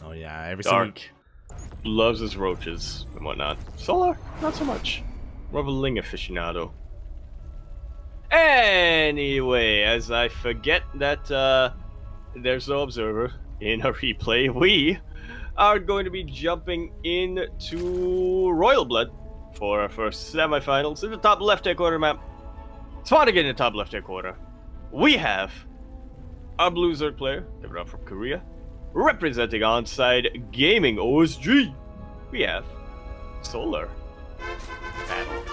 Oh yeah, every single. Dark loves his roaches and whatnot. Solar, not so much. More of a Ling aficionado. Anyway, as I forget that there's no observer in a replay, we are going to be jumping into Royal Blood for our first semifinals in the top left-hand corner map. Spawning in the top left-hand corner, we have our blue Zerg player, coming up from Korea, representing Onside Gaming OSG. We have Solar Battle.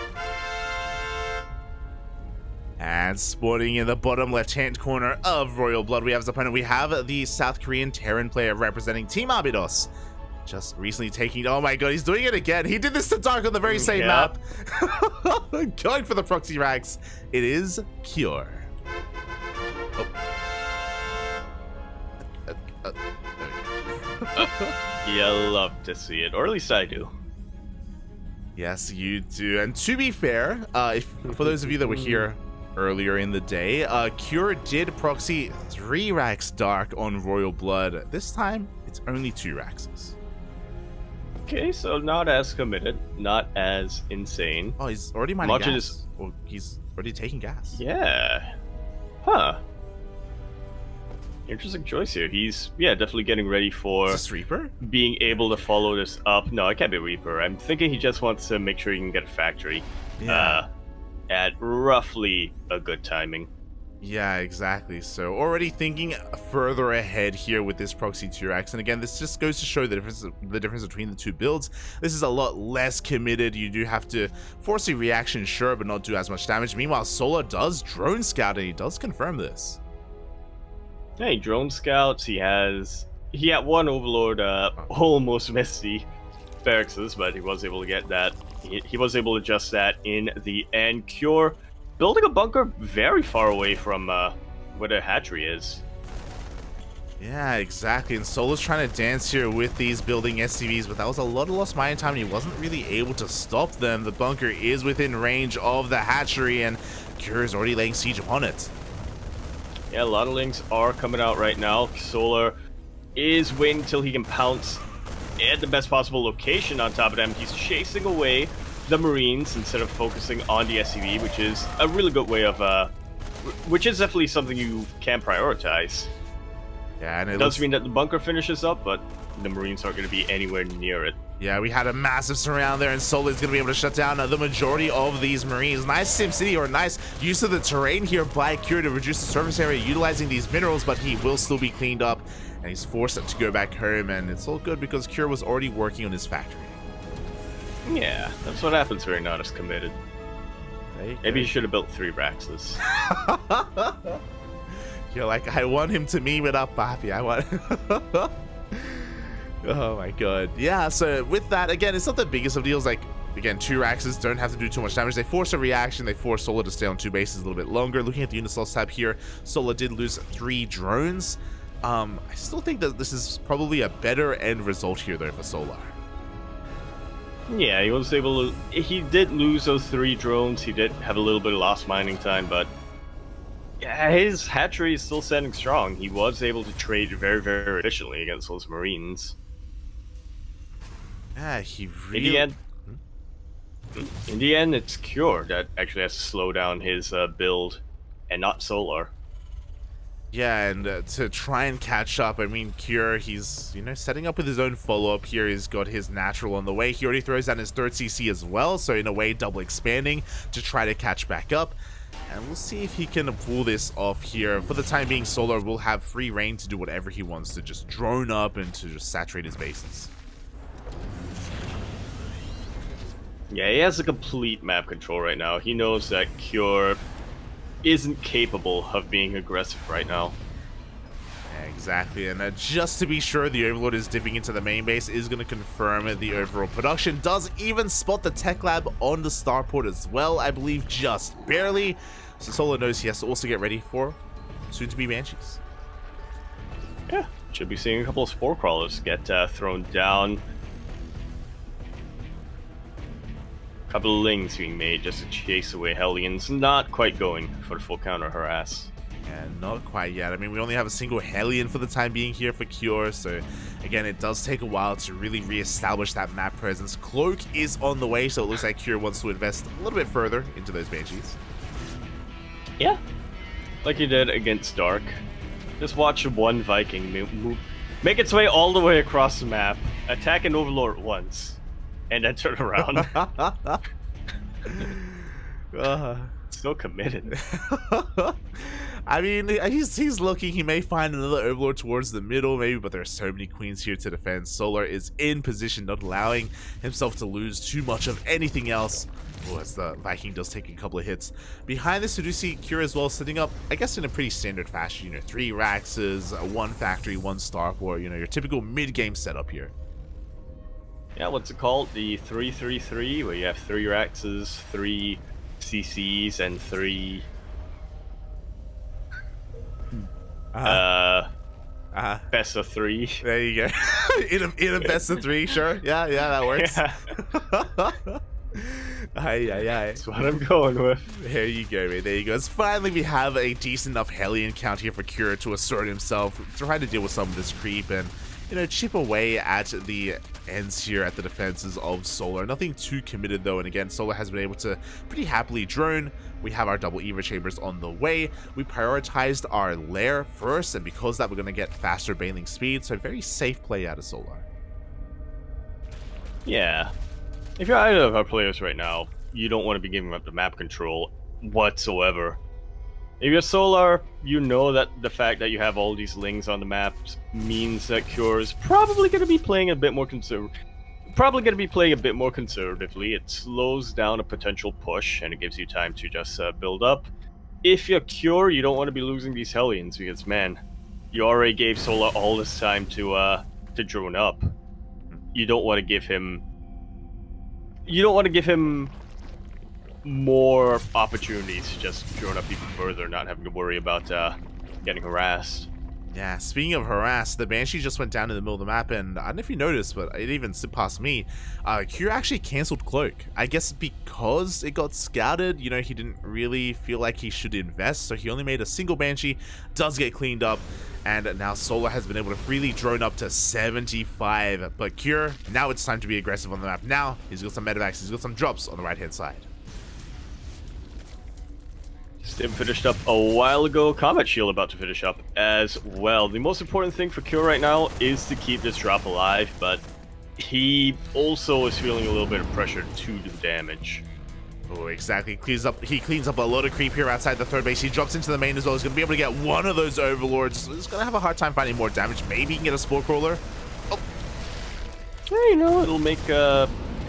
And spawning in the bottom left-hand corner of Royal Blood, we have as opponent, we have the South Korean Terran player representing Team Abydos. Just recently taking, oh my god, he's doing it again. He did this to Dark on the very same map. Going for the proxy rags. It is Cure. You love to see it, or at least I do. Yes, you do. And to be fair, for those of you that were here earlier in the day, Cure did proxy 3 racks Dark on Royal Blood. This time, it's only 2 racks. Okay, so not as committed, not as insane. Oh, he's already mining gas. Is... Well, he's already taking gas. Yeah. Huh. Interesting choice here. He's, definitely getting ready for... Is this Reaper? Being able to follow this up. No, it can't be Reaper. I'm thinking he just wants to make sure he can get a factory. Yeah. At roughly a good timing. Yeah, exactly. So already thinking further ahead here with this proxy 2x, and again, this just goes to show the difference between the two builds. This is a lot less committed. You do have to force a reaction, sure, but not do as much damage. Meanwhile, Solar does drone scout, and he does confirm this. Hey, drone scouts. He had one Overlord almost missed the barracks, but he was able to get that. He was able to adjust that in the end. Cure building a bunker very far away from where the hatchery is. Yeah, exactly. And Solar's trying to dance here with these building SCVs, but that was a lot of lost mining time, and he wasn't really able to stop them. The bunker is within range of the hatchery, and Cure is already laying siege upon it. Yeah, a lot of links are coming out right now. Solar is waiting until he can pounce at the best possible location. On top of them, he's chasing away the Marines instead of focusing on the SCV, which is a really good way of, which is definitely something you can prioritize. Yeah, and it does mean that the bunker finishes up, but the Marines aren't going to be anywhere near it. Yeah, we had a massive surround there, and Solar's going to be able to shut down the majority of these Marines. Nice SimCity, or nice use of the terrain here by Cure to reduce the surface area utilizing these minerals, but he will still be cleaned up, and he's forced to go back home, and it's all good because Cure was already working on his factory. Yeah, that's what happens when you're not as committed. Maybe you should have built 3 Braxes. You're like, I want him to meme it up, Papi. I want... Oh my god. Yeah, so with that, again, it's not the biggest of deals. Like, again, 2 Raxes don't have to do too much damage. They force a reaction. They force Solar to stay on 2 bases a little bit longer. Looking at the unit slots tab here, Solar did lose 3 drones. I still think that this is probably a better end result here, though, for Solar. Yeah, he was able to... He did lose those 3 drones. He did have a little bit of lost mining time, but... Yeah, his hatchery is still standing strong. He was able to trade very, very efficiently against those Marines. Yeah, he really... In the end, it's Cure that actually has to slow down his build, and not Solar. Yeah, and to try and catch up, I mean, Cure, he's, setting up with his own follow-up here. He's got his natural on the way. He already throws down his 3rd CC as well, so in a way, double expanding to try to catch back up. And we'll see if he can pull this off here. For the time being, Solar will have free reign to do whatever he wants, to just drone up and to just saturate his bases. Yeah, he has a complete map control right now. He knows that Cure isn't capable of being aggressive right now. Yeah, exactly, and just to be sure, the Overlord is dipping into the main base, is going to confirm the overall production. Does even spot the tech lab on the starport as well, I believe just barely. So Solar knows he has to also get ready for soon-to-be Banshees. Yeah, should be seeing a couple of Spore Crawlers get thrown down. Couple of Lings being made just to chase away Hellions. Not quite going for the full counter harass. Yeah, not quite yet. I mean, we only have a single Hellion for the time being here for Cure, so again, it does take a while to really re-establish that map presence. Cloak is on the way, so it looks like Cure wants to invest a little bit further into those Banshees. Yeah, like you did against Dark. Just watch one Viking make its way all the way across the map, attack an Overlord once, and then turn around. So committed. I mean, he's looking. He may find another Overlord towards the middle, maybe, but there are so many queens here to defend. Solar is in position, not allowing himself to lose too much of anything else. Oh, as the Viking does take a couple of hits. Behind this, we do see Cure as well, sitting up, I guess, in a pretty standard fashion. You know, 3 Raxes, 1 Factory, 1 Starport. You know, your typical mid-game setup here. Yeah, what's it called? The 3-3-3, where you have 3 Raxes, 3 CCs, and 3... best of 3. There you go. in a best of 3, sure. Yeah, that works. Yeah. Aye. That's what I'm going with. There you go, mate. There you go. Finally, we have a decent enough Hellion count here for Cure to assert himself, try to deal with some of this creep, and, you know, chip away at the ends here at the defenses of Solar. Nothing too committed, though, and again, Solar has been able to pretty happily drone. We have our double Eva chambers on the way. We prioritized our lair first, and because of that, we're going to get faster bailing speed, so a very safe play out of Solar. Yeah. If you're either of our players right now, you don't want to be giving up the map control whatsoever. If you're Solar, you know that the fact that you have all these lings on the map means that Cure is probably going to be playing a bit more conservatively. It slows down a potential push, and it gives you time to just build up. If you're Cure, you don't want to be losing these Hellions, because, man, you already gave Solar all this time to drone up. You don't want to give him... more opportunities to just drone up even further, not having to worry about getting harassed. Yeah, speaking of harass, the Banshee just went down in the middle of the map, and I don't know if you noticed, but it even slipped past me. Cure actually cancelled Cloak. I guess because it got scouted, you know, he didn't really feel like he should invest, so he only made a single Banshee, does get cleaned up, and now Solar has been able to freely drone up to 75. But Cure, now it's time to be aggressive on the map. Now, he's got some medevacs, he's got some drops on the right-hand side. Stim finished up a while ago. Combat Shield about to finish up as well. The most important thing for Cure right now is to keep this drop alive, but he also is feeling a little bit of pressure to do damage. Oh, exactly. He cleans up a lot of creep here outside the third base. He drops into the main as well. He's going to be able to get one of those Overlords. He's going to have a hard time finding more damage. Maybe he can get a Spore Crawler. Oh. Yeah, you know, it'll make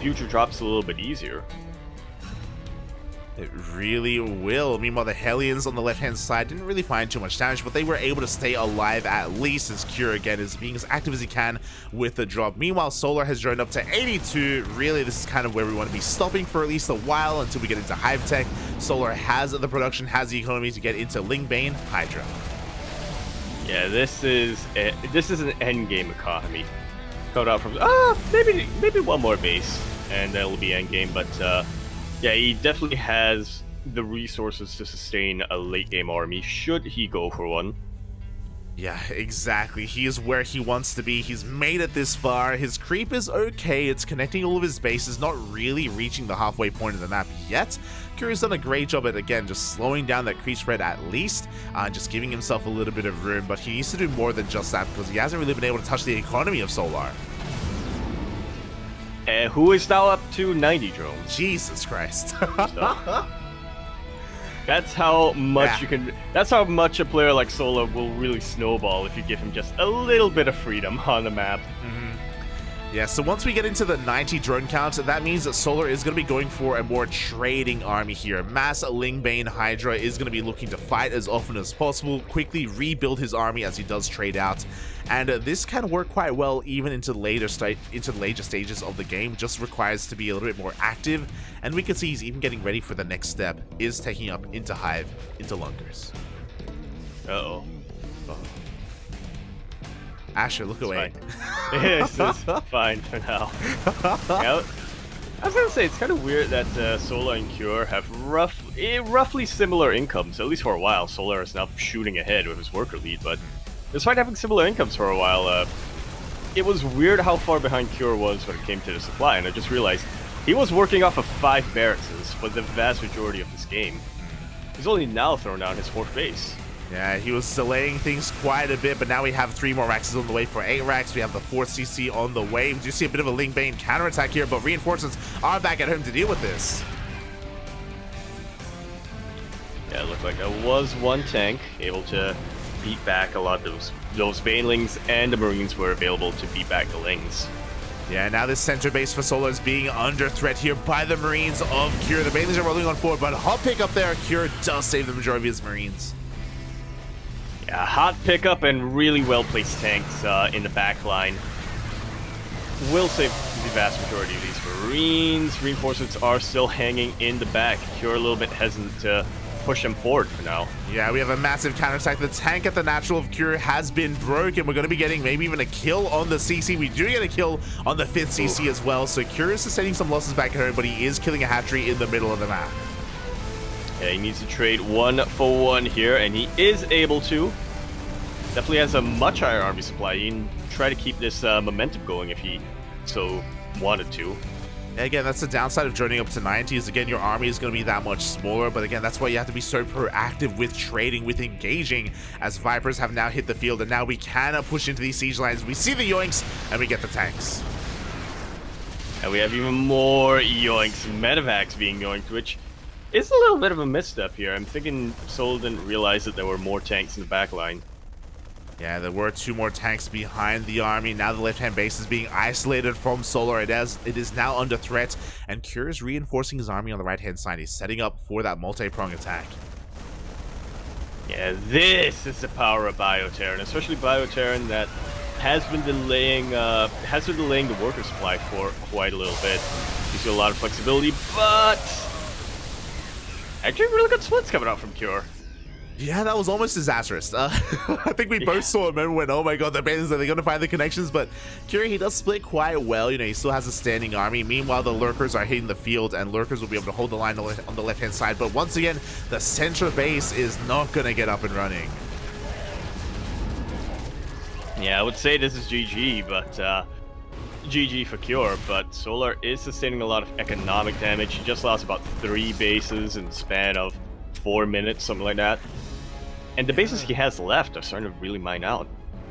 future drops a little bit easier. It really will. Meanwhile, the Hellions on the left-hand side didn't really find too much damage, but they were able to stay alive at least, as Cure again is being as active as he can with the drop. Meanwhile, Solar has droned up to 82. Really, this is kind of where we want to be stopping for at least a while until we get into Hive Tech. Solar has the production, has the economy to get into Lingbane Hydra. Yeah, this is an endgame economy. Cut out from maybe one more base, and that'll be endgame, but yeah, he definitely has the resources to sustain a late-game army, should he go for one. Yeah, exactly. He is where he wants to be. He's made it this far. His creep is okay. It's connecting all of his bases, not really reaching the halfway point of the map yet. Curie's done a great job at, again, just slowing down that creep spread at least, just giving himself a little bit of room, but he needs to do more than just that because he hasn't really been able to touch the economy of Solar. Who is now up to 90 drones. Jesus Christ. So, that's how much you can. That's how much a player like Solar will really snowball if you give him just a little bit of freedom on the map. Yeah, so once we get into the 90 drone count, that means that Solar is going to be going for a more trading army here. Mass Lingbane Hydra is going to be looking to fight as often as possible, quickly rebuild his army as he does trade out. And this can work quite well even into later stages of the game. Just requires to be a little bit more active. And we can see he's even getting ready for the next step, is taking up into Hive, into Lungers. Uh-oh. Asher, look away. This is fine for now. Yep. I was gonna say, it's kind of weird that Solar and Cure have roughly similar incomes, at least for a while. Solar is now shooting ahead with his worker lead, but despite having similar incomes for a while, it was weird how far behind Cure was when it came to the supply, and I just realized he was working off of 5 barracks for the vast majority of this game. He's only now thrown out his 4th base. Yeah, he was delaying things quite a bit, but now we have 3 more racks on the way for 8 racks. We have the 4th CC on the way. We do see a bit of a Ling Bane counterattack here, but reinforcements are back at home to deal with this. Yeah, it looked like there was one tank able to beat back a lot of those Banelings, and the Marines were available to beat back the Lings. Yeah, now this center base for Solar is being under threat here by the Marines of Cure. The Banelings are rolling on forward, but hot pick up there. Cure does save the majority of his Marines. Yeah, hot pickup and really well-placed tanks in the back line will save the vast majority of these Marines. Reinforcements are still hanging in the back. Cure a little bit hesitant to push them forward for now. Yeah, we have a massive counterattack. The tank at the natural of Cure has been broken. We're going to be getting maybe even a kill on the CC. We do get a kill on the 5th CC as well. So Cure is sustaining some losses back home, but he is killing a hatchery in the middle of the map. Yeah, he needs to trade 1 for 1 here, and he is able to. Definitely has a much higher army supply. He can try to keep this momentum going if he so wanted to. Again, that's the downside of joining up to 90 is, again, your army is going to be that much smaller, but again, that's why you have to be so proactive with trading, with engaging, as Vipers have now hit the field, and now we can push into these siege lines. We see the yoinks, and we get the tanks. And we have even more yoinks, medevacs being yoinked, which is a little bit of a misstep here. I'm thinking Seoul didn't realize that there were more tanks in the back line. Yeah, there were 2 more tanks behind the army. Now the left-hand base is being isolated from Solar. It is now under threat, and Cure is reinforcing his army on the right-hand side. He's setting up for that multi-prong attack. Yeah, this is the power of Bioterran, especially Bioterran that has been delaying the worker supply for quite a little bit. Gives you a lot of flexibility, but actually really good splits coming out from Cure. Yeah, that was almost disastrous. I think we both saw it and went, oh my god, the Bands, are they going to find the connections? But Cure, he does split quite well. You know, he still has a standing army. Meanwhile, the Lurkers are hitting the field, and Lurkers will be able to hold the line on the left-hand side. But once again, the center base is not going to get up and running. Yeah, I would say this is GG, but GG for Cure, but Solar is sustaining a lot of economic damage. He just lost about 3 bases in the span of 4 minutes, something like that. And the bases he has left are starting to really mine out.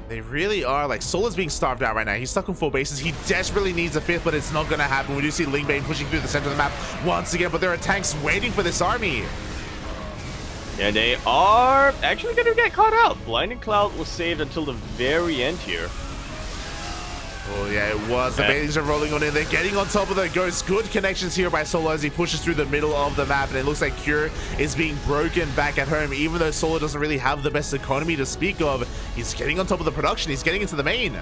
They really are. Like, Solar's being starved out right now. He's stuck on 4 bases. He desperately needs a 5th, but it's not going to happen. We do see Ling Bane pushing through the center of the map once again, but there are tanks waiting for this army. Yeah, they are actually going to get caught out. Blinding Cloud was saved until the very end here. Oh, yeah, it was. The Banelings are rolling on in. They're getting on top of the Ghost. Good connections here by Solar as he pushes through the middle of the map, and it looks like Cure is being broken back at home. Even though Solar doesn't really have the best economy to speak of, he's getting on top of the production. He's getting into the main.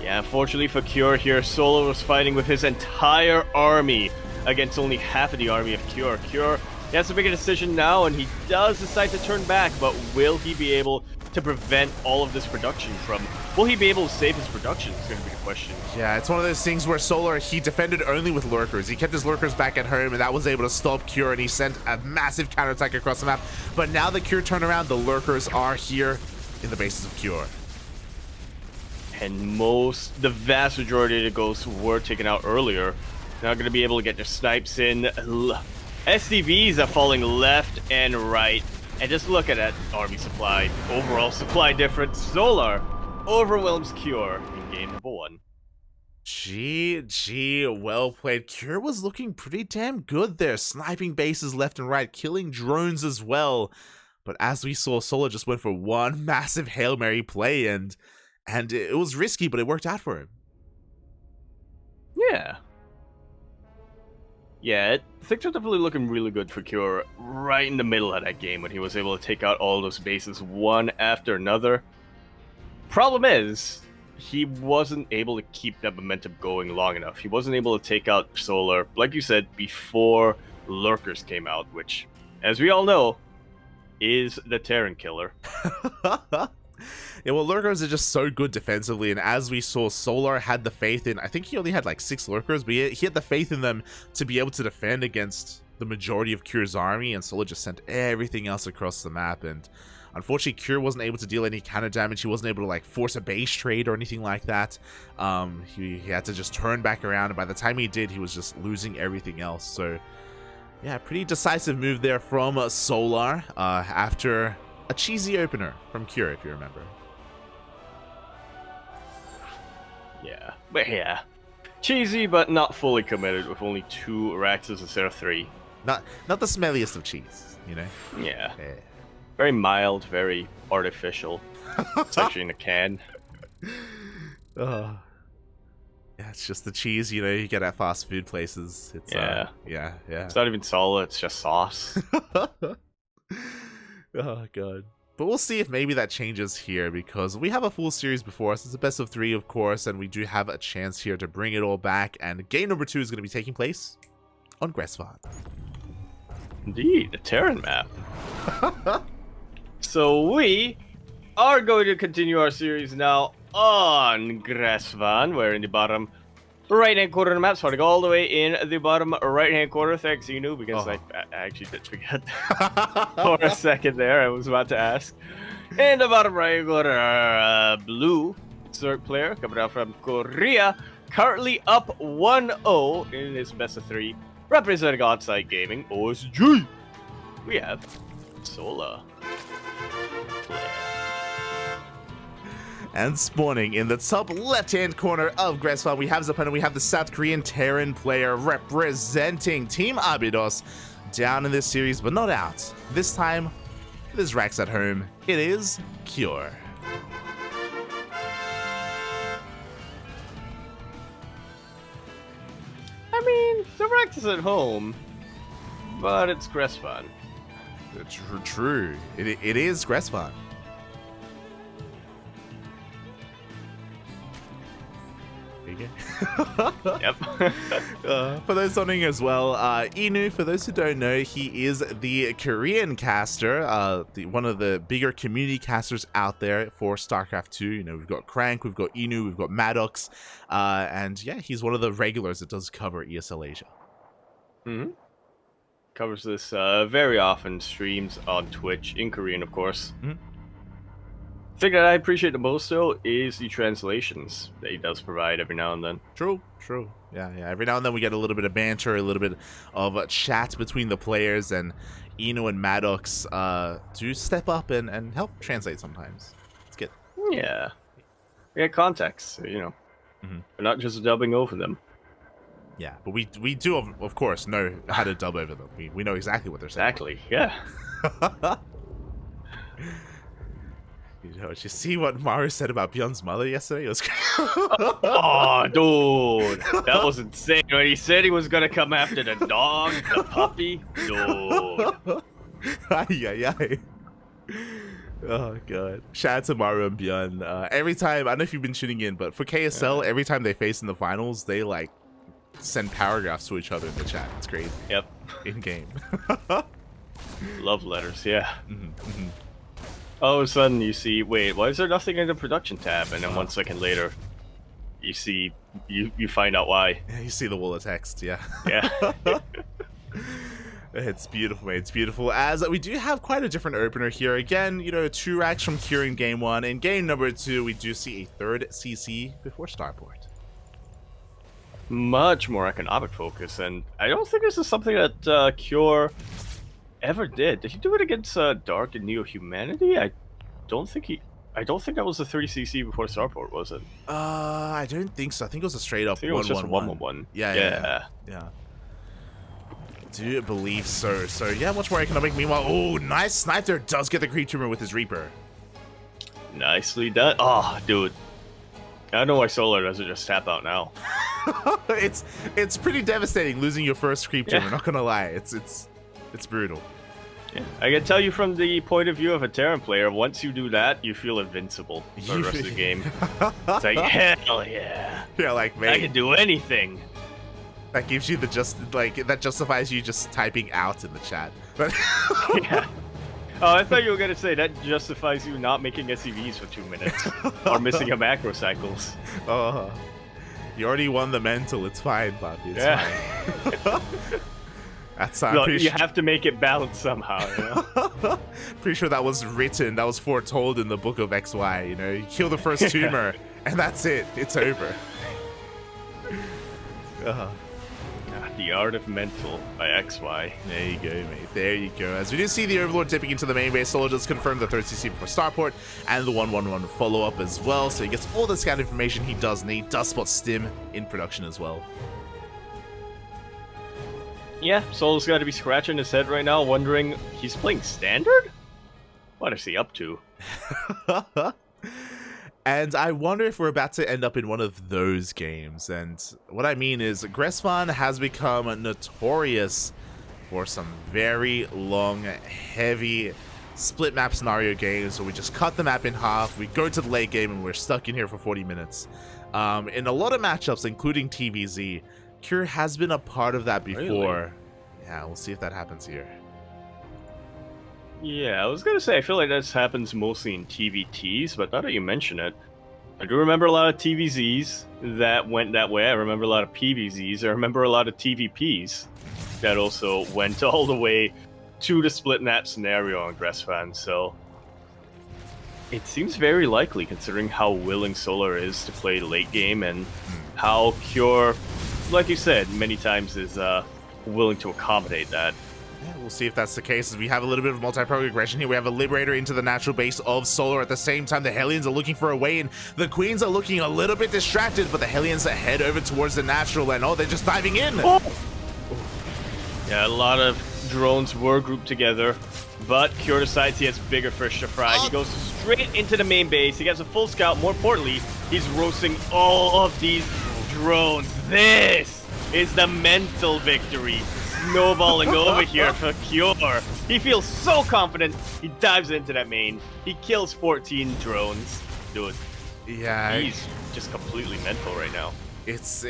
Yeah, unfortunately for Cure here, Solar was fighting with his entire army against only half of the army of Cure. Cure, he has to make a decision now, and he does decide to turn back, but will he be able to prevent all of this production from... Will he be able to save his production is going to be the question. Yeah, it's one of those things where Solar, he defended only with Lurkers. He kept his Lurkers back at home, and that was able to stop Cure, and he sent a massive counterattack across the map. But now the Cure turn around, the Lurkers are here in the bases of Cure. And the vast majority of the ghosts were taken out earlier. Not going to be able to get their snipes in. SCVs are falling left and right. And just look at that army supply. Overall supply difference. Solar overwhelms Cure in game number 1. GG, well played. Cure was looking pretty damn good there. Sniping bases left and right, killing drones as well. But as we saw, Solar just went for one massive Hail Mary play, and it was risky, but it worked out for him. Yeah. Yeah, things are definitely looking really good for Cure right in the middle of that game when he was able to take out all those bases one after another. Problem is, he wasn't able to keep that momentum going long enough. He wasn't able to take out Solar, like you said, before Lurkers came out, which, as we all know, is the Terran killer. Yeah, well, lurkers are just so good defensively, and as we saw, Solar had the faith in, I think he only had like 6 lurkers, but he had the faith in them to be able to defend against the majority of Cure's army, and Solar just sent everything else across the map, and unfortunately Cure wasn't able to deal any counter damage. He wasn't able to like force a base trade or anything like that. He had to just turn back around, and by the time he did, he was just losing everything else. So yeah, pretty decisive move there from Solar after a cheesy opener from Cure, if you remember. Yeah, but yeah, cheesy, but not fully committed with only 2 Raxes instead of 3. Not the smelliest of cheese, you know? Yeah. Very mild, very artificial. It's actually in a can. Yeah, it's just the cheese, you know, you get at fast food places. It's, yeah. It's not even solid, it's just sauce. Oh, God. But we'll see if maybe that changes here, because we have a full series before us. It's a best of 3, of course, and we do have a chance here to bring it all back. And game number 2 is going to be taking place on Gresvan. Indeed, a Terran map. So we are going to continue our series now on Gresvan. We're in the bottom right-hand corner of the map, starting all the way in the bottom right-hand corner. Thanks, Inu, because I actually did forget for a second there. I was about to ask. In the bottom right-hand corner, blue Zerg player coming out from Korea, currently up 1-0 in his best of 3, representing Onsite Gaming, OSG. We have Sola. And spawning in the top left-hand corner of Gresvan, we have his opponent. We have the South Korean Terran player representing Team Abydos down in this series, but not out. This time, with his Rax at home, it is Cure. I mean, the Rax is at home, but it's Gresvan. True. It is Gresvan. Yep. For those wondering as well, Inu, for those who don't know, he is the Korean caster, one of the bigger community casters out there for StarCraft 2. You know, we've got Crank, we've got Inu, we've got Maddox, and yeah, he's one of the regulars that does cover ESL Asia. Covers this very often, streams on Twitch, in Korean, of course. The thing that I appreciate the most, though, is the translations that he does provide every now and then. True. Yeah. Every now and then we get a little bit of banter, a little bit of chat between the players, and Eno and Maddox do step up and help translate sometimes. It's good. Yeah. We get context, you know. We're not just dubbing over them. Yeah, but we do, of course, know how to dub over them. We know exactly what they're saying. Exactly, yeah. You know, did you see what Maru said about Bjorn's mother yesterday? It was oh, dude. That was insane. When he said he was going to come after the dog, the puppy, dude. Ay. Oh, God. Shout out to Maru and Bjorn. Every time, I don't know if you've been tuning in, but for KSL, every time they face in the finals, they, like, send paragraphs to each other in the chat. It's crazy. Yep. In-game. Love letters, yeah. All of a sudden you see, wait, why is there nothing in the production tab? And then 1 second later, you see, you find out why. Yeah, you see the wall of text, yeah. Yeah. It's beautiful, mate. It's beautiful. As we do have quite a different opener here. Again, you know, 2 racks from Cure in game 1. In game number 2, we do see a 3rd CC before Starport. Much more economic focus, and I don't think this is something that Cure ever did. Did he do it against Dark and Neo Humanity? I don't think that was a 30cc before Starport, was it? I don't think so. I think it was a straight up 1-1-1. It was just 1-1-1. Yeah. Do believe so. So yeah, much more economic. Meanwhile, oh, nice sniper does get the creep tumor with his Reaper. Nicely done. Oh, dude. I don't know why Solar doesn't just tap out now. It's pretty devastating losing your first creep tumor. Not gonna lie, it's brutal. Yeah. I can tell you from the point of view of a Terran player, once you do that, you feel invincible for the rest of the game. It's like, hell yeah. Yeah, like, man, I can do anything. That gives you that justifies you just typing out in the chat. But yeah. Oh, I thought you were gonna say that justifies you not making SCVs for 2 minutes or missing your macro cycles. You already won the mental. It's fine, Poppy. It's fine. That's Look, you have to make it balance somehow, you know? Pretty sure that was written, that was foretold in the book of XY, you know? You kill the first tumor, and that's it. It's over. The Art of Mental by XY. There you go, mate. There you go. As we do see the Overlord dipping into the main base, Solo just confirmed the third CC before starport, and the 111 follow-up as well, so he gets all the scan information he does need. Does spot Stim in production as well. Yeah, Solo's got to be scratching his head right now, wondering, he's playing Standard? What is he up to? And I wonder if we're about to end up in one of those games. And what I mean is, Gressvan has become notorious for some very long, heavy split map scenario games where we just cut the map in half, we go to the late game, and we're stuck in here for 40 minutes. In a lot of matchups, including TVZ, Cure has been a part of that before. Really? Yeah, we'll see if that happens here. Yeah, I was gonna say, I feel like this happens mostly in TVTs, but now that you mention it, I do remember a lot of TVZs that went that way. I remember a lot of PVZs. I remember a lot of TVPs that also went all the way to the split map scenario on Gressvan, so it seems very likely considering how willing Solar is to play late game and how Cure, like you said, many times is willing to accommodate that. Yeah, we'll see if that's the case, as we have a little bit of multi-prog aggression here. We have a Liberator into the natural base of Solar. At the same time, the Hellions are looking for a way in. The Queens are looking a little bit distracted, but the Hellions head over towards the natural, and oh, they're just diving in. Oh! Yeah, a lot of drones were grouped together, but Cure decides he has bigger fish to fry. He goes straight into the main base. He gets a full scout. More importantly, he's roasting all of these drones. This is the mental victory. Snowballing over here for Cure. He feels so confident. He dives into that main. He kills 14 drones. Dude, yeah, he's just completely mental right now. It's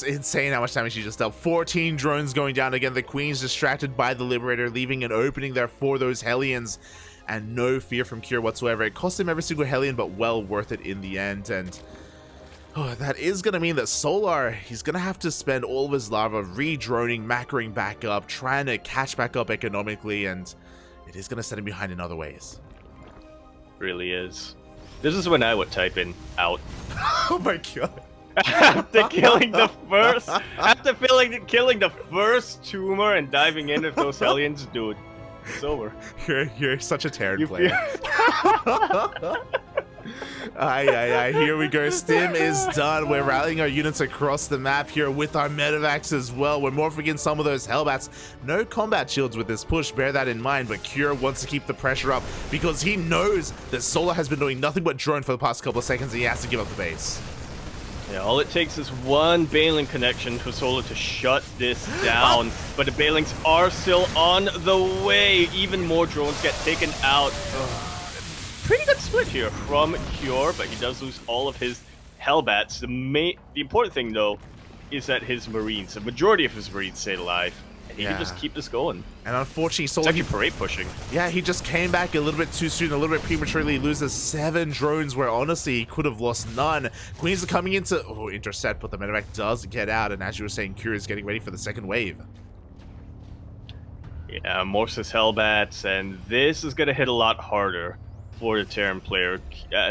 insane how much damage he just dealt. 14 drones going down again. The Queen's distracted by the Liberator, leaving an opening there for those Hellions. And no fear from Cure whatsoever. It cost him every single Hellion, but well worth it in the end. And oh, that is going to mean that Solar, he's going to have to spend all of his lava re-droning, macroing back up, trying to catch back up economically, and it is going to set him behind in other ways. Really is. This is when I would type in out. Oh my god. After killing the first tumor and diving in with those Hellions, dude, it's over. You're such a Terran player. Aye, here we go. Stim is done. We're rallying our units across the map here with our medevacs as well. We're morphing in some of those Hellbats. No combat shields with this push, bear that in mind, but Cure wants to keep the pressure up because he knows that Solar has been doing nothing but drone for the past couple of seconds, and he has to give up the base. Yeah, all it takes is one Baneling connection for Solar to shut this down, but the Banelings are still on the way. Even more drones get taken out. Pretty good split here from Cure, but he does lose all of his Hellbats. The important thing, though, is that his Marines, the majority of his Marines, stayed alive, and he can just keep this going. And unfortunately, Solar, it's actually parade pushing. Yeah, he just came back a little bit too soon, a little bit prematurely. He loses 7 drones where honestly he could have lost none. Queens are coming in to intercept, but the medevac does get out, and as you were saying, Cure is getting ready for the second wave. Yeah, Morse's Hellbats, and this is going to hit a lot harder for the Terran player.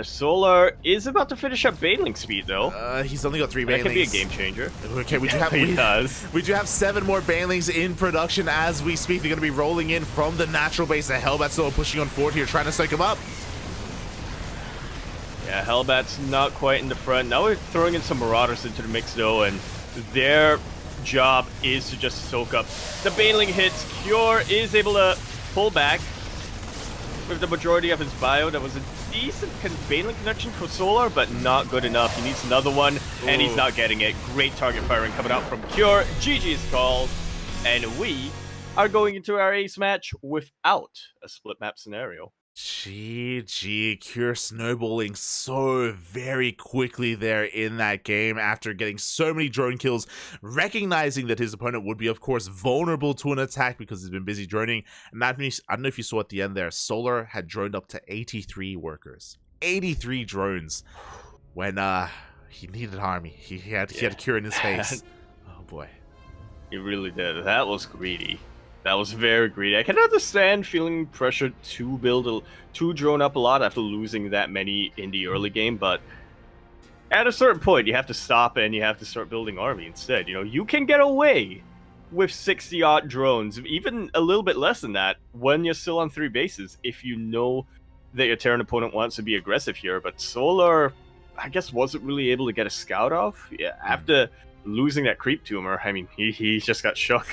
Solar is about to finish up Baneling speed, though. He's only got 3 Banelings. That could be a game changer. Okay, we do have 7 more Banelings in production as we speak. They're going to be rolling in from the natural base. The Hellbats still pushing on forward here, trying to soak him up. Yeah, Hellbat's not quite in the front. Now we're throwing in some Marauders into the mix, though, and their job is to just soak up the Baneling hits. Cure is able to pull back with the majority of his bio. That was a decent Baneling connection for Solar, but not good enough. He needs another one, and he's not getting it. Great target firing coming out from Cure. GG is called, and we are going into our ace match without a split map scenario. GG, Cure snowballing so very quickly there in that game after getting so many drone kills, recognizing that his opponent would be, of course, vulnerable to an attack because he's been busy droning. And that means, I don't know if you saw at the end there, Solar had droned up to 83 workers. 83 drones when he needed army. He had Cure in his face. Oh boy. He really did. That was greedy. That was very greedy. I can understand feeling pressured to drone up a lot after losing that many in the early game, but at a certain point, you have to stop and you have to start building army instead. You know, you can get away with 60-odd drones, even a little bit less than that, when you're still on 3 bases, if you know that your Terran opponent wants to be aggressive here. But Solar, I guess, wasn't really able to get a scout off. Yeah, after losing that creep tumor, I mean, he just got shook.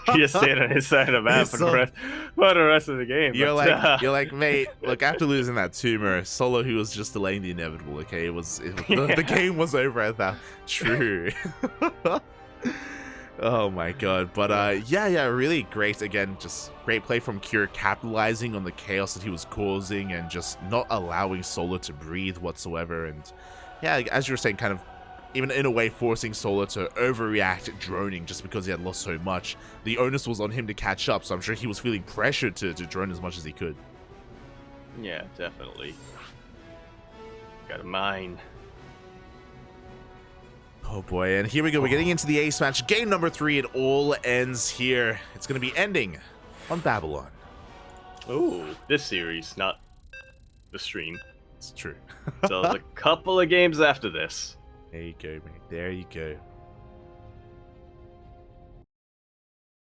He just stayed on his side of the map for the rest of the game. You're like, mate, look, after losing that tumor, Solo, he was just delaying the inevitable, okay? The game was over at that. True. Oh my god. But yeah, really great. Again, just great play from Cure, capitalizing on the chaos that he was causing and just not allowing Solo to breathe whatsoever. And yeah, as you were saying, kind of even in a way forcing Solar to overreact droning just because he had lost so much. The onus was on him to catch up, so I'm sure he was feeling pressured to drone as much as he could. Yeah, definitely. Got a mine. Oh boy, and here we go. We're getting into the ace match. Game number 3, it all ends here. It's going to be ending on Babylon. Oh, this series, not the stream. It's true. So a couple of games after this. There you go, mate. There you go.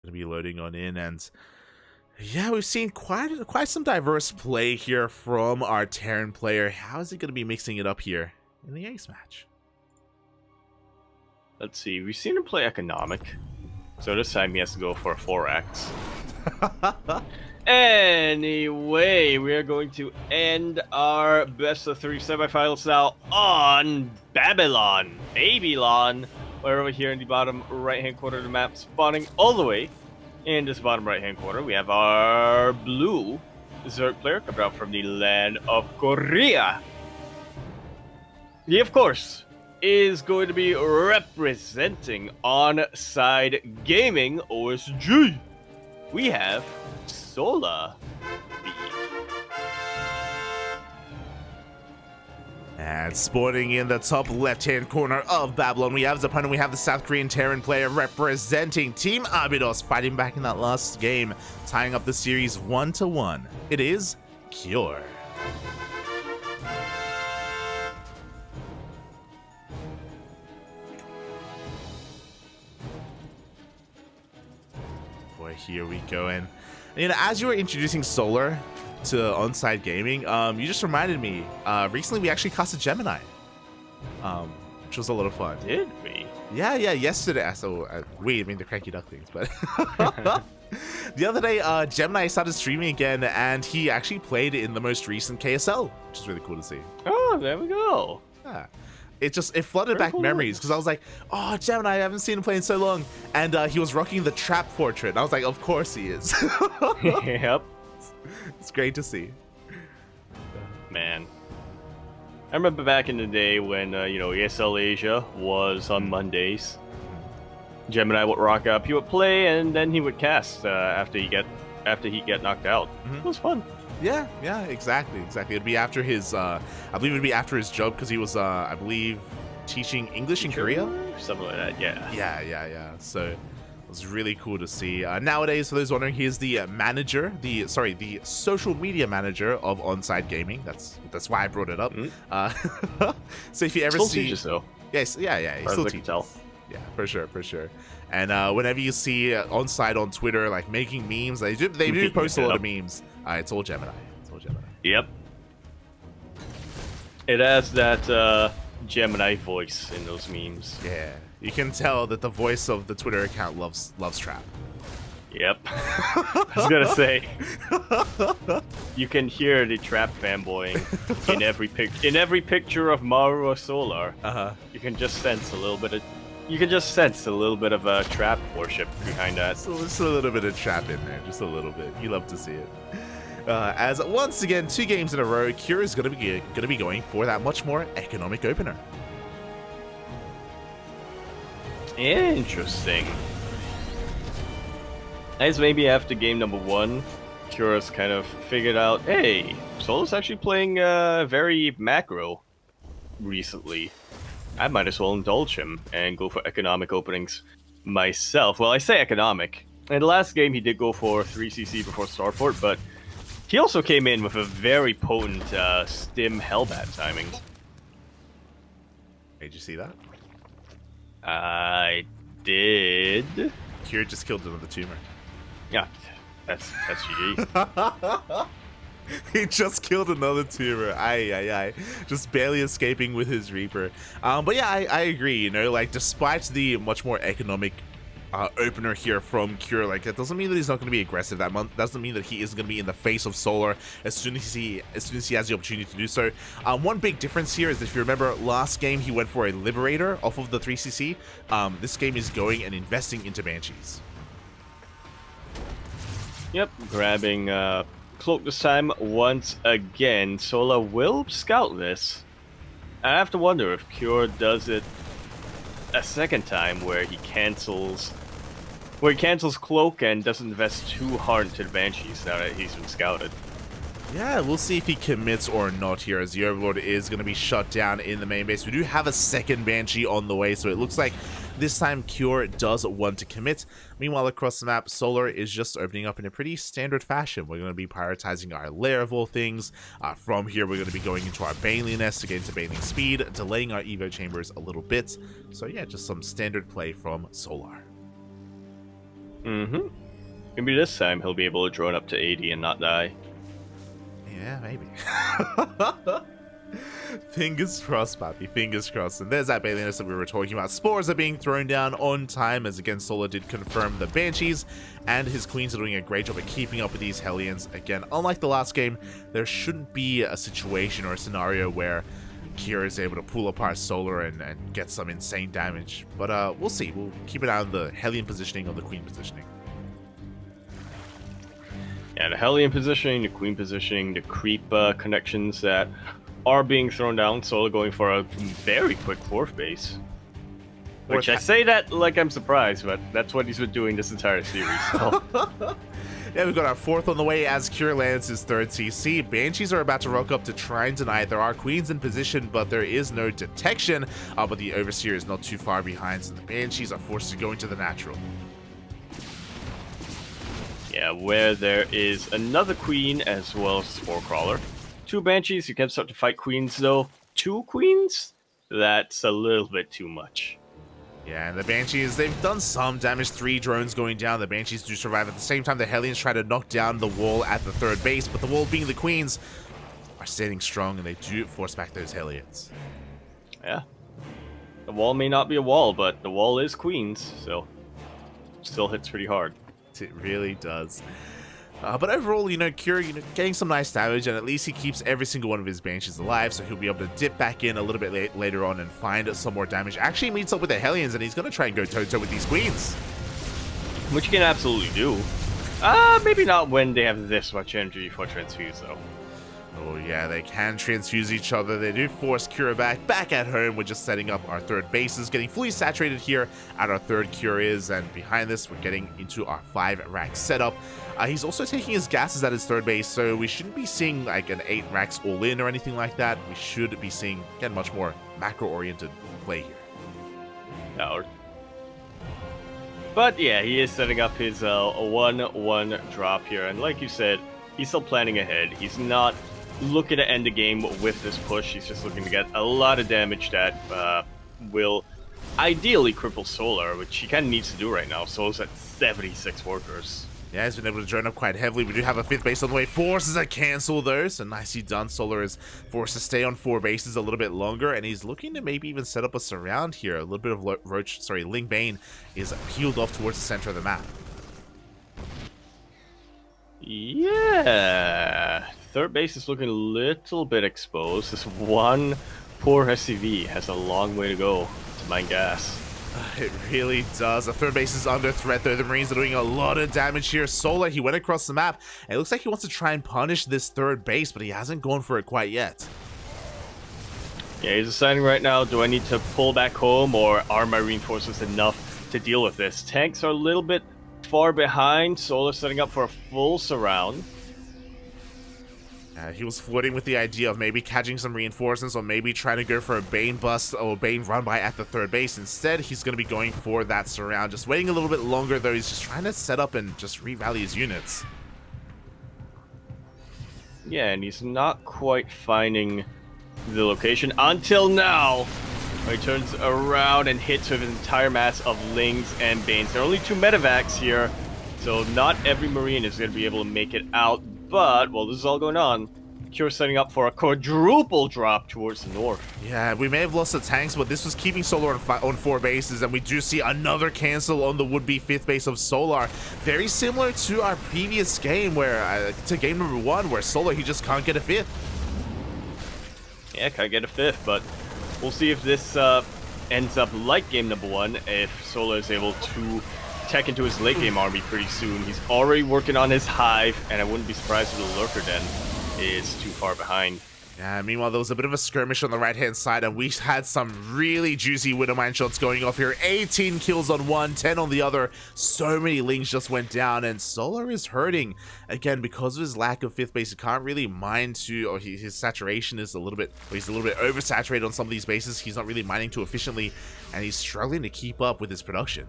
Gonna be loading on in, and yeah, we've seen quite some diverse play here from our Terran player. How is he gonna be mixing it up here in the ace match? Let's see. We've seen him play economic, so this time he has to go for a 4x. Anyway, we are going to end our best of 3 semifinals now on Babylon. We're over here in the bottom right-hand corner of the map, spawning all the way in this bottom right-hand corner. We have our blue Zerg player coming out from the land of Korea. He, of course, is going to be representing On-Side Gaming OSG. We have Solar B. And spawning in the top left-hand corner of Babylon, we have his opponent. We have the South Korean Terran player representing Team Abydos, fighting back in that last game, tying up the series 1-1. It is Cure. Boy, here we go. And you know, as you were introducing Solar to On-Side Gaming, you just reminded me, recently we actually cast a Gemini, which was a lot of fun. Did we? Yeah, yesterday. So, we, I mean the CranKy Ducklings, but the other day, Gemini started streaming again, and he actually played in the most recent KSL, which is really cool to see. Oh, there we go. Yeah. It flooded back memories, because I was like, oh, Gemini, I haven't seen him play in so long. And he was rocking the trap portrait. And I was like, of course he is. Yep. It's great to see. Man. I remember back in the day when, ESL Asia was on Mondays. Gemini would rock up, he would play, and then he would cast after he get knocked out. It was fun. Yeah, exactly. It'd be after his, I believe it'd be after his job, because he was, I believe, teaching English in Korea? Something like that, yeah. Yeah. So it was really cool to see. Nowadays, for those wondering, he is the manager, the social media manager of On-Side Gaming. That's why I brought it up. So if you ever see... Teaches, though. Yes, yeah, he still teaches. Yeah, for sure. And whenever you see On-Side on Twitter, like, making memes, they do post a lot of memes. It's all Gemini. Yep. It has that Gemini voice in those memes. Yeah, you can tell that the voice of the Twitter account loves trap. Yep. I was gonna say, you can hear the trap fanboying in every picture of Maru or Solar. You can just sense a little bit of trap worship behind that. So just a little bit of trap in there, just a little bit. You love to see it. As once again, 2 games in a row, Cure is going to be going for that much more economic opener. Interesting. As maybe after game number 1, Cura's kind of figured out, hey, Solo's actually playing very macro recently. I might as well indulge him and go for economic openings myself. Well, I say economic. In the last game, he did go for 3cc before Starport, but he also came in with a very potent stim Hellbat timing. Did you see that? I did. Cure just killed another tumor. Yeah, that's GG. He just killed another tumor. Aye. Just barely escaping with his Reaper. But yeah, I agree, you know, like, despite the much more economic opener here from Cure, like, that doesn't mean that he's not going to be aggressive. That doesn't mean that he isn't going to be in the face of Solar as soon as he has the opportunity to do so. One big difference here is that if you remember last game, he went for a Liberator off of the 3cc. This game is going and investing into Banshees. Yep, grabbing Cloak this time once again. Sola will scout this. I have to wonder if Cure does it a second time where he cancels Cloak and doesn't invest too hard into the Banshees now that he's been scouted. Yeah, we'll see if he commits or not here, as the Overlord is going to be shut down in the main base. We do have a second Banshee on the way, so it looks like this time Cure does want to commit. Meanwhile, across the map, Solar is just opening up in a pretty standard fashion. We're going to be prioritizing our lair of all things. From here, we're going to be going into our Baneling nest to get into Baneling speed, delaying our Evo chambers a little bit. So yeah, just some standard play from Solar. Maybe this time he'll be able to drone up to 80 and not die. Yeah, maybe. Fingers crossed, Papi. Fingers crossed. And there's that Baneling nest that we were talking about. Spores are being thrown down on time, as again, Solar did confirm the Banshees, and his Queens are doing a great job of keeping up with these Hellions. Again, unlike the last game, there shouldn't be a situation or a scenario where Kira is able to pull apart Solar and get some insane damage. But we'll see. We'll keep an eye on the Hellion positioning or the Queen positioning. Yeah, the Hellion positioning, the Queen positioning, the creep connections that are being thrown down. Solar going for a very quick 4th base. Which I say that like I'm surprised, but that's what he's been doing this entire series. So. Yeah, we've got our 4th on the way as Cure lands his 3rd CC. Banshees are about to rock up to try and deny it. There are Queens in position, but there is no detection. But the Overseer is not too far behind, so the Banshees are forced to go into the natural. Yeah, where there is another Queen as well as Spore Crawler. 2 Banshees, you can start to fight Queens though. 2 Queens? That's a little bit too much. Yeah, and the Banshees, they've done some damage. 3 drones going down. The Banshees do survive. At the same time, the Hellions try to knock down the wall at the 3rd base, but the wall being the Queens are standing strong, and they do force back those Hellions. Yeah. The wall may not be a wall, but the wall is Queens, so still hits pretty hard. It really does. But overall, you know, Cure, getting some nice damage, and at least he keeps every single one of his Banshees alive, so he'll be able to dip back in a little bit later on and find some more damage. Actually meets up with the Hellions, and he's going to try and go toe-to-toe with these Queens. Which you can absolutely do. Maybe not when they have this much energy for Transfuse, though. Oh yeah, they can transfuse each other. They do force Cure back at home. We're just setting up our 3rd bases, getting fully saturated here at our 3rd Cure is, and behind this, we're getting into our 5-rack setup. He's also taking his gases at his 3rd base, so we shouldn't be seeing like an 8 racks all in or anything like that. We should be seeing, again, much more macro-oriented play here. No. But yeah, he is setting up his 1-1 drop here, and like you said, he's still planning ahead. He's not looking to end the game with this push. He's just looking to get a lot of damage that will ideally cripple Solar, which he kind of needs to do right now. Solar's at 76 workers. Yeah, he's been able to drone up quite heavily. We do have a 5th base on the way. Forces a cancel though, so nicely done. Solar is forced to stay on 4 bases a little bit longer, and he's looking to maybe even set up a surround here. A little bit of Ling Bane is peeled off towards the center of the map. Yeah, 3rd base is looking a little bit exposed. This one poor SCV has a long way to go to mine gas. It really does. The third base is under threat, though. The Marines are doing a lot of damage here. Solar, he went across the map. It looks like he wants to try and punish this third base, but he hasn't gone for it quite yet. Yeah, he's deciding right now, do I need to pull back home, or are my reinforcements enough to deal with this? Tanks are a little bit far behind. Solar setting up for a full surround. He was flirting with the idea of maybe catching some reinforcements or maybe trying to go for a Bane bust or Bane run by at the third base. Instead, he's going to be going for that surround. Just waiting a little bit longer, though. He's just trying to set up and just rally his units. Yeah, and he's not quite finding the location until now. He turns around and hits with his entire mass of Lings and Banes. There are only 2 medevacs here, so not every Marine is going to be able to make it out. But while this is all going on, Cure setting up for a quadruple drop towards the north. Yeah, we may have lost the tanks, but this was keeping Solar on 4 bases, and we do see another cancel on the would-be 5th base of Solar. Very similar to our previous game, where to game number 1, where Solar, he just can't get a 5th. Yeah, can't get a 5th, but we'll see if this ends up like game number 1, if Solar is able to tech into his late game army pretty soon. He's already working on his hive, and I wouldn't be surprised if the Lurker Den is too far behind. Yeah, meanwhile, there was a bit of a skirmish on the right-hand side, and we had some really juicy Widowmine shots going off here. 18 kills on one, 10 on the other. So many Lings just went down, and Solar is hurting. Again, because of his lack of 5th base, he can't really mine to, or his saturation is a little bit, he's a little bit oversaturated on some of these bases. He's not really mining too efficiently, and he's struggling to keep up with his production.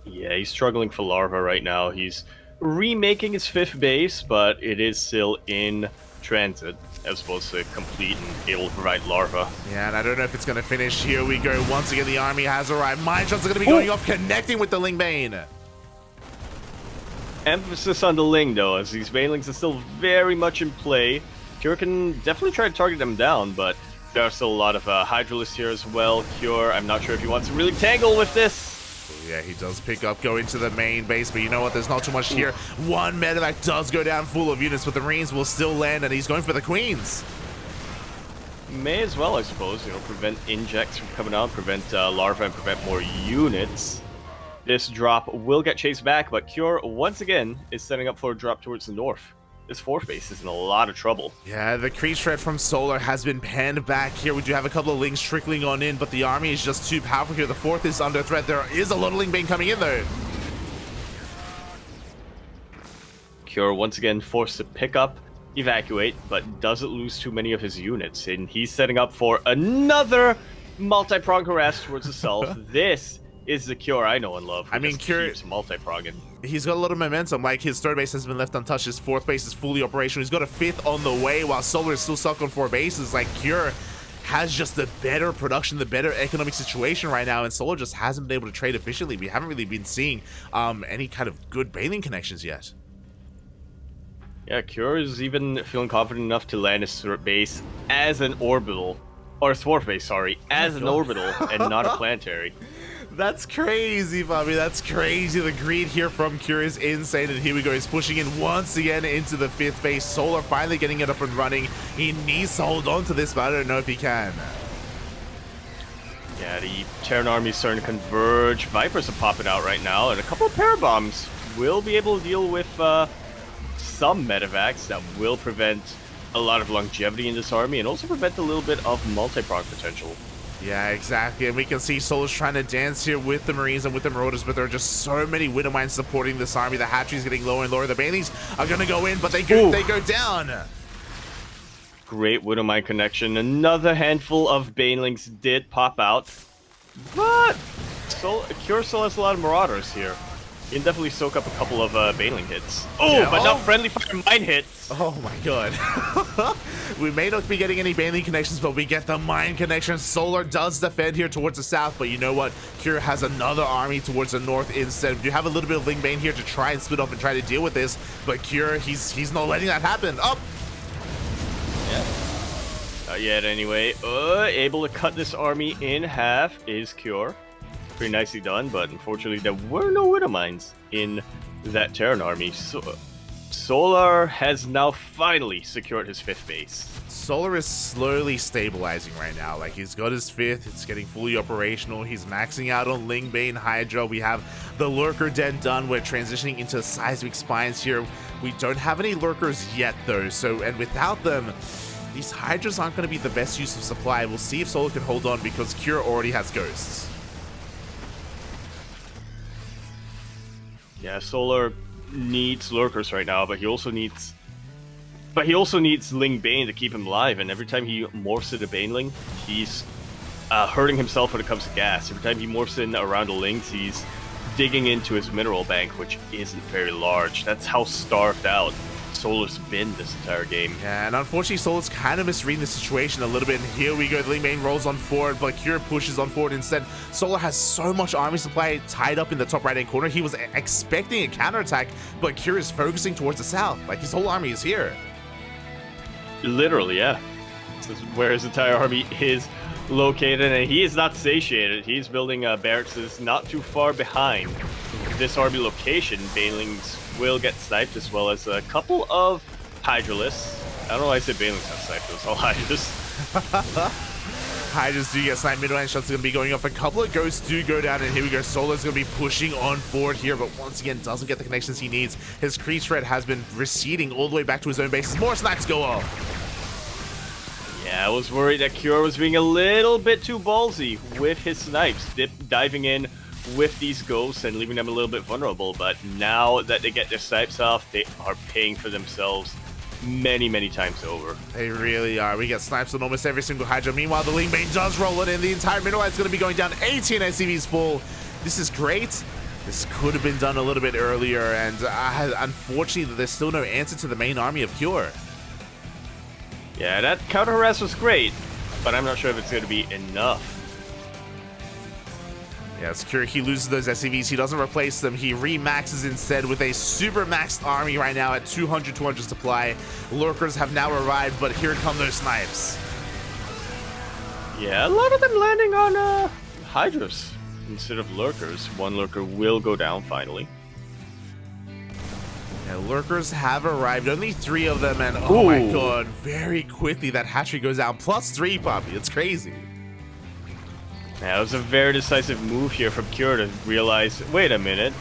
Yeah, he's struggling for larva right now. He's remaking his 5th base, but it is still in transit as opposed to complete and able to provide larva. Yeah, and I don't know if it's going to finish. Here we go. Once again, the army has arrived. Mine shots are going to be going off, connecting with the Ling Bane. Emphasis on the Ling, though, as these Banelings are still very much in play. Cure can definitely try to target them down, but there are still a lot of Hydralists here as well. Cure, I'm not sure if he wants to really tangle with this. Yeah, he does pick up, go into the main base, but you know what? There's not too much here. One medevac does go down full of units, but the Marines will still land, and he's going for the Queens. May as well, I suppose, you know, prevent injects from coming out, prevent larvae, and prevent more units. This drop will get chased back, but Cure, once again, is setting up for a drop towards the north. This 4th base is in a lot of trouble. Yeah, the creep threat from Solar has been panned back here. We do have a couple of Lings trickling on in, but the army is just too powerful here. The 4th is under threat. There is a lot of Ling Bane coming in, though. Cure, once again, forced to pick up, evacuate, but doesn't lose too many of his units. And he's setting up for another multi-prong harass towards the south. This is the Cure I know and love. I mean, Cure keeps multi-progging. He's got a lot of momentum. Like, his 3rd base has been left untouched. His 4th base is fully operational. He's got a 5th on the way, while Solar is still stuck on 4 bases. Like, Cure has just the better production, the better economic situation right now, and Solar just hasn't been able to trade efficiently. We haven't really been seeing any kind of good Baneling connections yet. Yeah, Cure is even feeling confident enough to land his 3rd base as an orbital, or his 4th base, sorry, as an orbital and not a planetary. That's crazy, Bobby. That's crazy. The greed here from Cure is insane. And here we go. He's pushing in once again into the 5th base. Solar finally getting it up and running. He needs to hold on to this, but I don't know if he can. Yeah, the Terran army is starting to converge. Vipers are popping out right now, and a couple of parabombs will be able to deal with some medevacs that will prevent a lot of longevity in this army and also prevent a little bit of multi-prog potential. Yeah, exactly. And we can see Solar's trying to dance here with the Marines and with the Marauders, but there are just so many Widowmines supporting this army. The hatchery's getting lower and lower. The Banelings are going to go in, but they go down. Great Widowmine connection. Another handful of Banelings did pop out, but Cure still has a lot of Marauders here. You can definitely soak up a couple of Baneling hits. Oh, yeah, but not friendly fire mine hits. Oh my god. We may not be getting any Baneling connections, but we get the mine connection. Solar does defend here towards the south, but you know what? Cure has another army towards the north instead. You have a little bit of Ling Bane here to try and split up and try to deal with this, but Cure, he's not letting that happen. Up. Yeah. Not yet, anyway. Able to cut this army in half is Cure. Pretty nicely done, but unfortunately there were no Widowmines in that Terran army. So Solar has now finally secured his 5th base. Solar is slowly stabilizing right now. Like, he's got his 5th, it's getting fully operational. He's maxing out on Ling Bane Hydra. We have the Lurker Den done. We're transitioning into Seismic Spines here. We don't have any Lurkers yet, though. So, and without them, these Hydras aren't going to be the best use of supply. We'll see if Solar can hold on because Cure already has Ghosts. Yeah, Solar needs Lurkers right now, but he also needs Ling Bane to keep him alive, and every time he morphs into Baneling, he's hurting himself when it comes to gas. Every time he morphs in around the Lings, he's digging into his mineral bank, which isn't very large. That's how starved out Solar's been this entire game. Yeah, and unfortunately, Solar's kind of misreading the situation a little bit. And here we go, the Ling Bane rolls on forward, but Cure pushes on forward instead. Solar has so much army supply tied up in the top right-hand corner. He was expecting a counterattack, but Cure is focusing towards the south. Like, his whole army is here. Literally, yeah. This is where his entire army is located, and he is not satiated. He's building barracks not too far behind this army location. Banelings will get sniped, as well as a couple of Hydralists. I don't know why I said Banelings got sniped. It was all Hydras. Hydras do get sniped. Mid-range shots are going to be going off. A couple of Ghosts do go down, and here we go. Solar's going to be pushing on forward here, but once again, doesn't get the connections he needs. His creep threat has been receding all the way back to his own base. More snipes go off. Yeah, I was worried that Cure was being a little bit too ballsy with his snipes, diving in with these ghosts and leaving them a little bit vulnerable, but now that they get their snipes off, they are paying for themselves many, many times over. They really are. We get snipes on almost every single Hydra. Meanwhile, the Ling Bane does roll it in. The entire middle line's going to be going down. 18 SCVs full. This is great. This could have been done a little bit earlier, and unfortunately, there's still no answer to the main army of Cure. Yeah, that counter harass was great, but I'm not sure if it's going to be enough. Yes, Cure, he loses those SCVs. He doesn't replace them. He remaxes instead with a super maxed army right now at 200 supply. Lurkers have now arrived, but here come those snipes. Yeah, a lot of them landing on Hydras instead of Lurkers. One Lurker will go down finally. Yeah, Lurkers have arrived. Only 3 of them, and oh my god, very quickly that hatchery goes down. +3, Poppy. It's crazy. Yeah, it was a very decisive move here from Cure to realize, wait a minute,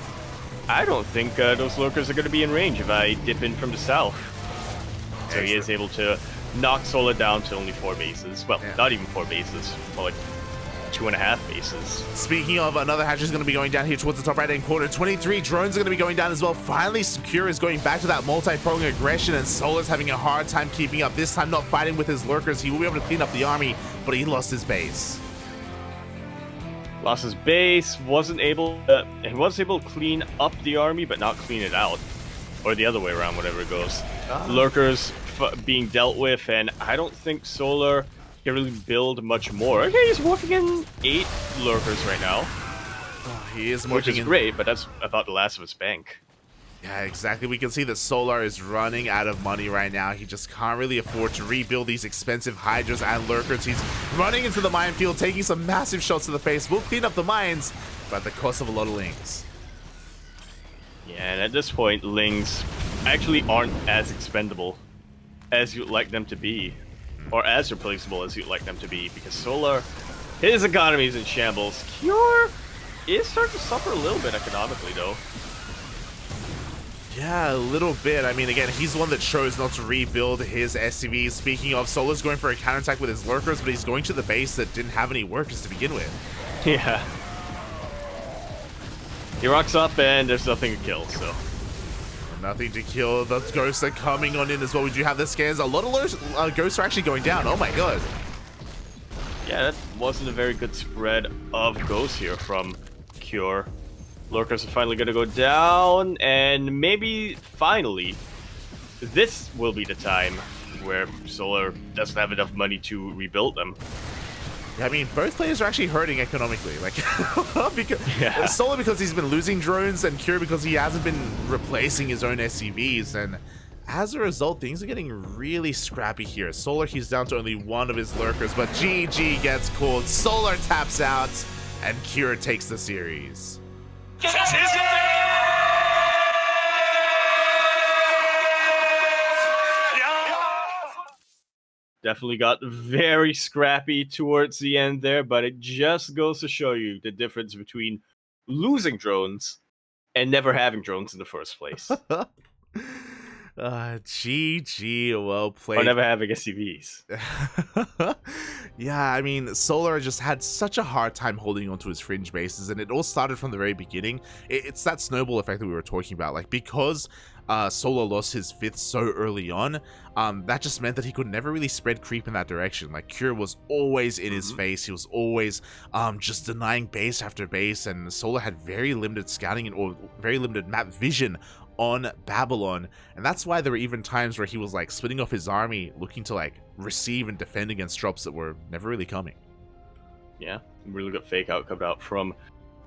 I don't think those Lurkers are going to be in range if I dip in from the south. So he is able to knock Solar down to only 4 bases. Well, not even 4 bases, more like 2.5 bases. Speaking of, another hatchery is going to be going down here towards the top right-hand corner. 23 drones are going to be going down as well. Finally, Cure is going back to that multi-pronged aggression, and Solar's having a hard time keeping up. This time not fighting with his Lurkers. He will be able to clean up the army, but he lost his base. Lost his base, he was able to clean up the army, but not clean it out. Or the other way around, whatever it goes. Lurkers being dealt with, and I don't think Solar can really build much more. Okay, he's morphing in 8 Lurkers right now. He is morphing, which is great, but that's about the last of his bank. Yeah, exactly. We can see that Solar is running out of money right now. He just can't really afford to rebuild these expensive Hydras and Lurkers. He's running into the minefield, taking some massive shots to the face. We'll clean up the mines, but at the cost of a lot of Lings. Yeah, and at this point, Lings actually aren't as expendable as you'd like them to be, or as replaceable as you'd like them to be, because Solar, his economy is in shambles. Cure is starting to suffer a little bit economically, though. Yeah, a little bit. I mean, again, he's the one that chose not to rebuild his SCVs. Speaking of, Solar's going for a counterattack with his Lurkers, but he's going to the base that didn't have any workers to begin with. Yeah. He rocks up and there's nothing to kill, so. Nothing to kill. The ghosts are coming on in as well. We do have the scans. A lot of ghosts are actually going down. Oh my god. Yeah, that wasn't a very good spread of ghosts here from Cure. Lurkers are finally going to go down, and maybe, finally, this will be the time where Solar doesn't have enough money to rebuild them. Yeah, I mean, both players are actually hurting economically. Like, Solar because he's been losing drones, and Cure because he hasn't been replacing his own SCVs, and as a result, things are getting really scrappy here. Solar, he's down to only 1 of his Lurkers, but GG gets called. Solar taps out, and Cure takes the series. Definitely got very scrappy towards the end there, but it just goes to show you the difference between losing drones and never having drones in the first place. GG, well Or played. never having SCVs. Yeah, I mean, Solar just had such a hard time holding onto his fringe bases, and it all started from the very beginning. It's that snowball effect that we were talking about. Like, because Solar lost his 5th so early on, that just meant that he could never really spread creep in that direction. Like, Cure was always in his face. He was always just denying base after base, and Solar had very limited scouting or very limited map vision on Babylon, and that's why there were even times where he was like splitting off his army looking to like receive and defend against drops that were never really coming. Yeah, really good fake out coming out from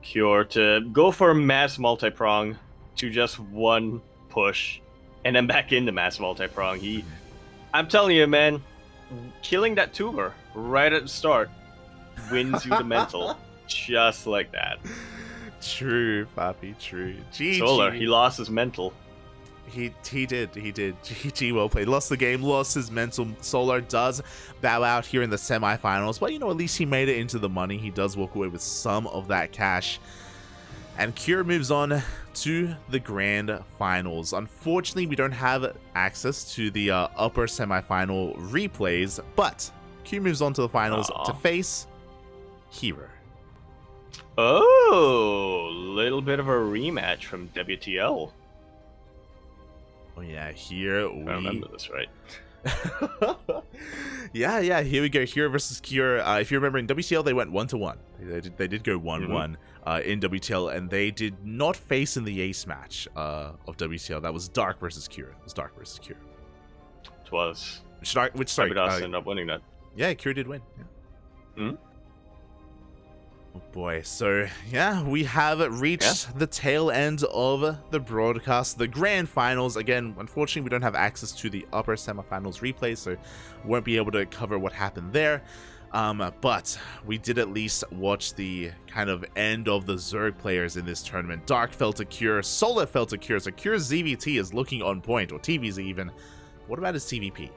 Cure to go for a mass multi-prong to just one push and then back into mass multi-prong. I'm telling you, man, killing that tumor right at the start wins you the mental just like that. True, Papi, true. GG. Solar, he lost his mental. He did. GG, well played. Lost the game, lost his mental. Solar does bow out here in the semifinals, but you know, at least he made it into the money. He does walk away with some of that cash. And Cure moves on to the grand finals. Unfortunately, we don't have access to the upper semifinal replays, but Cure moves on to the finals to face Hero. Oh, little bit of a rematch from WTL. Oh yeah, here I remember this right. yeah, here we go. Hero versus Cure. If you remember, in WTL they went 1-1. They did go 1-1 in WTL, and they did not face in the ace match of WTL. That was Dark versus Cure. It was Dark versus Cure. It was. Which sorry, ended up winning that. Yeah, Cure did win. Yeah. Hmm? Oh boy, so yeah, we have reached the tail end of the broadcast, the grand finals. Again, unfortunately, we don't have access to the upper semifinals replays, so won't be able to cover what happened there. But we did at least watch the kind of end of the Zerg players in this tournament. Dark fell to Cure, Solar fell to Cure, so Cure's ZvT is looking on point, or TVZ even. What about his TVP?